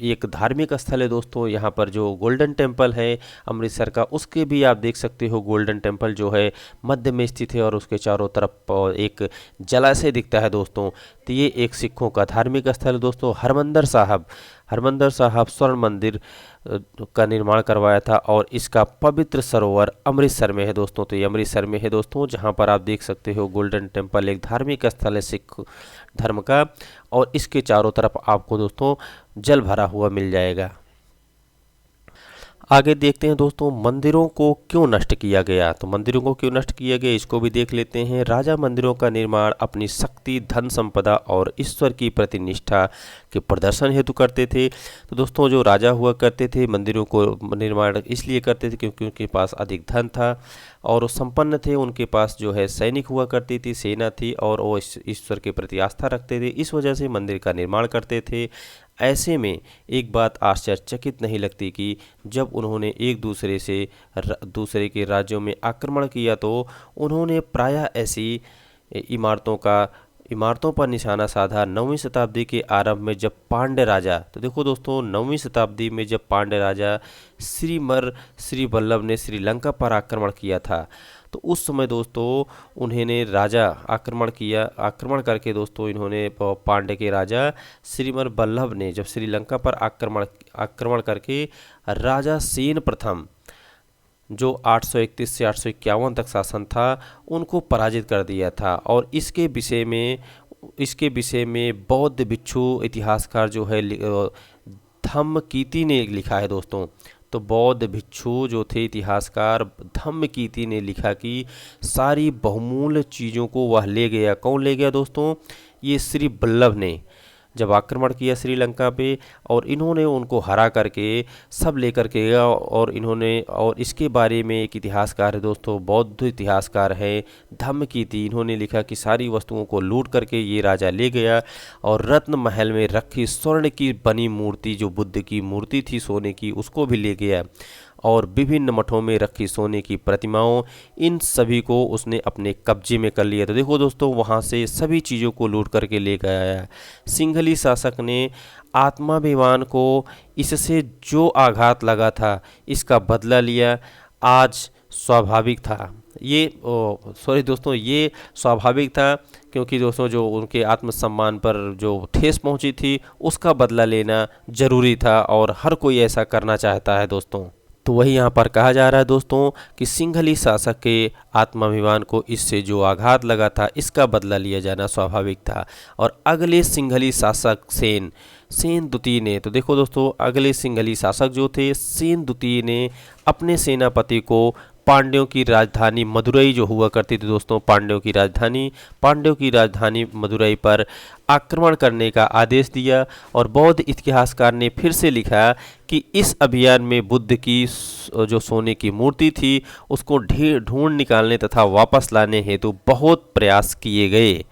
A: एक धार्मिक स्थल है दोस्तों, यहाँ पर जो गोल्डन टेम्पल है अमृतसर का, उसके भी आप देख सकते हो। गोल्डन टेम्पल जो है मध्य में स्थित है और उसके चारों तरफ एक जलाशय दिखता है दोस्तों। तो ये एक सिखों का धार्मिक स्थल है दोस्तों। हरमंदिर साहब स्वर्ण मंदिर का निर्माण करवाया था, और इसका पवित्र सरोवर अमृतसर में है दोस्तों। तो ये अमृतसर में है दोस्तों, जहाँ पर आप देख सकते हो गोल्डन टेम्पल एक धार्मिक स्थल है सिख धर्म का, और इसके चारों तरफ आपको दोस्तों जल भरा हुआ मिल जाएगा। आगे देखते हैं दोस्तों मंदिरों को क्यों नष्ट किया गया। तो मंदिरों को क्यों नष्ट किया गया इसको भी देख लेते हैं। राजा मंदिरों का निर्माण अपनी शक्ति, धन संपदा और ईश्वर की प्रतिनिष्ठा के प्रदर्शन हेतु करते थे। तो दोस्तों जो राजा हुआ करते थे मंदिरों को निर्माण इसलिए करते थे क्योंकि उनके पास अधिक धन था और वो संपन्न थे, उनके पास जो है सैनिक हुआ करती थी, सेना थी, और वो ईश्वर के प्रति आस्था रखते थे, इस वजह से मंदिर का निर्माण करते थे। ऐसे में एक बात आश्चर्यचकित नहीं लगती कि जब उन्होंने एक दूसरे के राज्यों में आक्रमण किया तो उन्होंने प्रायः ऐसी इमारतों पर निशाना साधा। 9वीं शताब्दी के आरंभ में जब पांड्य राजा, तो देखो दोस्तों 9वीं शताब्दी में जब पांड्य राजा श्री वल्लभ ने श्रीलंका पर आक्रमण किया था, तो उस समय दोस्तों उन्होंने राजा आक्रमण करके दोस्तों इन्होंने पांड्य के राजा श्रीमर वल्लभ ने जब श्रीलंका पर आक्रमण करके राजा सेन प्रथम जो 831 से 851 तक शासन था उनको पराजित कर दिया था। और इसके विषय में बौद्ध भिक्षु इतिहासकार जो है धम्मकीति ने लिखा है दोस्तों। तो बौद्ध भिक्षु जो थे इतिहासकार धम्मकीति ने लिखा कि सारी बहुमूल्य चीज़ों को वह ले गया। कौन ले गया दोस्तों? ये श्री वल्लभ ने जब आक्रमण किया श्रीलंका पे, और इन्होंने उनको हरा करके सब लेकर के गया। और इसके बारे में एक इतिहासकार है दोस्तों, बौद्ध इतिहासकार है धम्मकीति, इन्होंने लिखा कि सारी वस्तुओं को लूट करके ये राजा ले गया और रत्न महल में रखी स्वर्ण की बनी मूर्ति जो बुद्ध की मूर्ति थी सोने की उसको भी ले गया, और विभिन्न मठों में रखी सोने की प्रतिमाओं, इन सभी को उसने अपने कब्जे में कर लिया। तो देखो दोस्तों वहाँ से सभी चीज़ों को लूट करके ले गया। सिंघली शासक ने आत्माभिमान को इससे जो आघात लगा था इसका बदला लिया। आज स्वाभाविक था ये स्वाभाविक था क्योंकि दोस्तों जो उनके आत्मसम्मान पर जो ठेस पहुंची थी उसका बदला लेना जरूरी था, और हर कोई ऐसा करना चाहता है दोस्तों। तो वही यहाँ पर कहा जा रहा है दोस्तों कि सिंघली शासक के आत्माभिमान को इससे जो आघात लगा था इसका बदला लिया जाना स्वाभाविक था। और अगले सिंघली शासक सेन द्वितीय ने, तो देखो दोस्तों अगले सिंघली शासक जो थे सेन द्वितीय ने अपने सेनापति को पांड्यों की राजधानी मदुरई जो हुआ करती थी दोस्तों, पांड्यों की राजधानी मदुरई पर आक्रमण करने का आदेश दिया। और बौद्ध इतिहासकार ने फिर से लिखा कि इस अभियान में बुद्ध की जो सोने की मूर्ति थी उसको ढूंढ निकालने तथा वापस लाने हेतु बहुत प्रयास किए गए।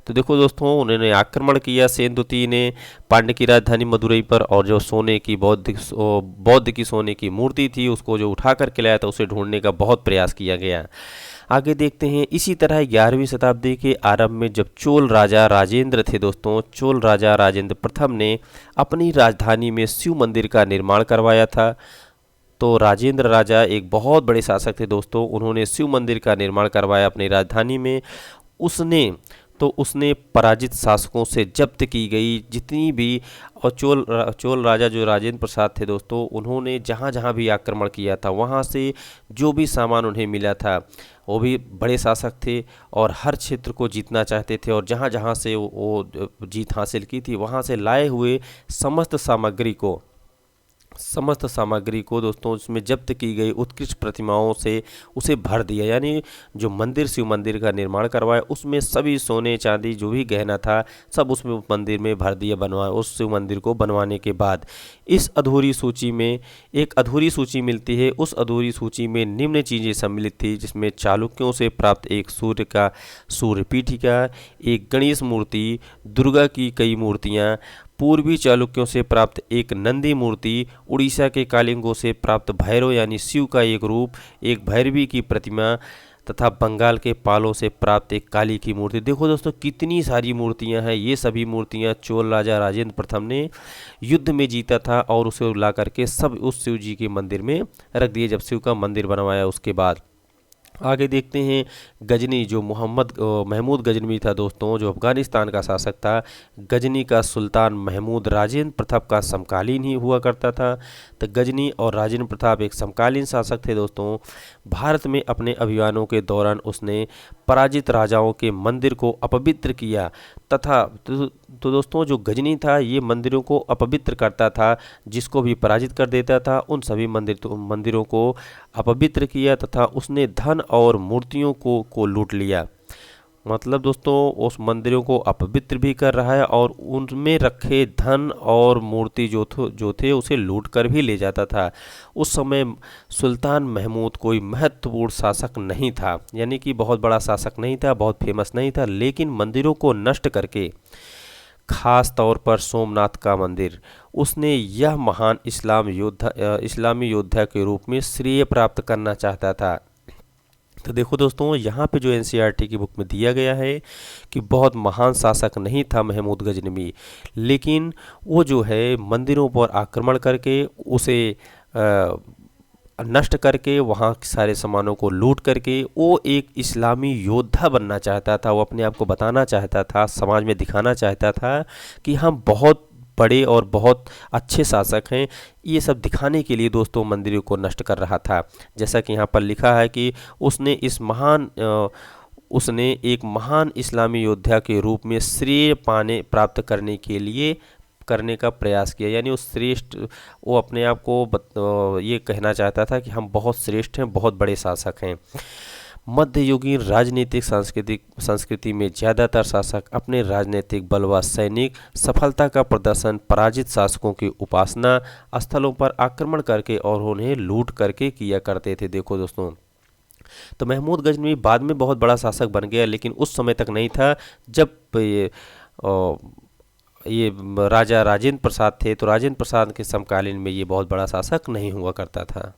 A: तो देखो दोस्तों उन्होंने आक्रमण किया सेन द्वितीय ने पांड्य की राजधानी मदुरई पर, और जो सोने की बौद्ध की सोने की मूर्ति थी उसको जो उठा करके लाया था उसे ढूंढने का बहुत प्रयास किया गया। आगे देखते हैं इसी तरह 11वीं शताब्दी के आरंभ में जब चोल राजा राजेंद्र थे दोस्तों, चोल राजा राजेंद्र प्रथम ने अपनी राजधानी में शिव मंदिर का निर्माण करवाया था। तो राजेंद्र राजा एक बहुत बड़े शासक थे दोस्तों, उन्होंने शिव मंदिर का निर्माण करवाया अपनी राजधानी में। उसने पराजित शासकों से जब्त की गई जितनी भी, और चोल राजा जो राजेंद्र प्रसाद थे दोस्तों उन्होंने जहाँ जहाँ भी आक्रमण किया था वहाँ से जो भी सामान उन्हें मिला था, वो भी बड़े शासक थे और हर क्षेत्र को जीतना चाहते थे, और जहाँ जहाँ से वो जीत हासिल की थी वहाँ से लाए हुए समस्त सामग्री को दोस्तों उसमें जब्त की गई उत्कृष्ट प्रतिमाओं से उसे भर दिया। यानी जो शिव मंदिर का निर्माण करवाया उसमें सभी सोने चांदी जो भी गहना था सब उसमें मंदिर में भर दिया उस शिव मंदिर को बनवाने के बाद। इस अधूरी सूची में एक अधूरी सूची मिलती है। उस अधूरी सूची में निम्न चीज़ें सम्मिलित थी जिसमें चालुक्यों से प्राप्त एक सूर्य पीठिका, एक गणेश मूर्ति, दुर्गा की कई मूर्तियाँ, पूर्वी चालुक्यों से प्राप्त एक नंदी मूर्ति, उड़ीसा के कालिंगों से प्राप्त भैरव यानी शिव का एक रूप, एक भैरवी की प्रतिमा तथा बंगाल के पालों से प्राप्त एक काली की मूर्ति। देखो दोस्तों कितनी सारी मूर्तियां हैं। ये सभी मूर्तियां चोल राजा राजेंद्र प्रथम ने युद्ध में जीता था और उसे ला करके सब उस शिव जी के मंदिर में रख दिए जब शिव का मंदिर बनवाया उसके बाद। आगे देखते हैं गजनी, जो महमूद गजनवी था दोस्तों, जो अफ़गानिस्तान का शासक था। गजनी का सुल्तान महमूद राजेंद्र प्रताप का समकालीन ही हुआ करता था। तो गजनी और राजेंद्र प्रताप एक समकालीन शासक थे दोस्तों। भारत में अपने अभियानों के दौरान उसने पराजित राजाओं के मंदिर को अपवित्र किया तथा तो दोस्तों जो गजनी था ये मंदिरों को अपवित्र करता था, जिसको भी पराजित कर देता था उन सभी मंदिरों को अपवित्र किया तथा उसने धन और मूर्तियों को लूट लिया। मतलब दोस्तों उस मंदिरों को अपवित्र भी कर रहा है और उनमें रखे धन और मूर्ति जो थे उसे लूट कर भी ले जाता था। उस समय सुल्तान महमूद कोई महत्वपूर्ण शासक नहीं था, यानी कि बहुत बड़ा शासक नहीं था, बहुत फेमस नहीं था, लेकिन मंदिरों को नष्ट करके, खास तौर पर सोमनाथ का मंदिर, उसने यह महान इस्लामी योद्धा के रूप में श्रेय प्राप्त करना चाहता था। तो देखो दोस्तों यहाँ पे जो एनसीईआरटी की बुक में दिया गया है कि बहुत महान शासक नहीं था महमूद गजनवी, लेकिन वो जो है मंदिरों पर आक्रमण करके उसे नष्ट करके वहाँ सारे सामानों को लूट करके वो एक इस्लामी योद्धा बनना चाहता था। वो अपने आप को बताना चाहता था, समाज में दिखाना चाहता था कि हम बहुत बड़े और बहुत अच्छे शासक हैं। ये सब दिखाने के लिए दोस्तों मंदिरों को नष्ट कर रहा था। जैसा कि यहाँ पर लिखा है कि उसने एक महान इस्लामी योद्धा के रूप में श्रेय प्राप्त करने का प्रयास किया, यानी उस श्रेष्ठ, वो अपने आप को ये कहना चाहता था कि हम बहुत श्रेष्ठ हैं, बहुत बड़े शासक हैं। मध्ययुगीन राजनीतिक संस्कृति में ज़्यादातर शासक अपने राजनीतिक बल व सैनिक सफलता का प्रदर्शन पराजित शासकों की उपासना स्थलों पर आक्रमण करके और उन्हें लूट करके किया करते थे। देखो दोस्तों, तो महमूद गजनवी बाद में बहुत बड़ा शासक बन गया, लेकिन उस समय तक नहीं था जब ये राजा राजेंद्र प्रसाद थे। तो राजेंद्र प्रसाद के समकालीन में ये बहुत बड़ा शासक नहीं हुआ करता था।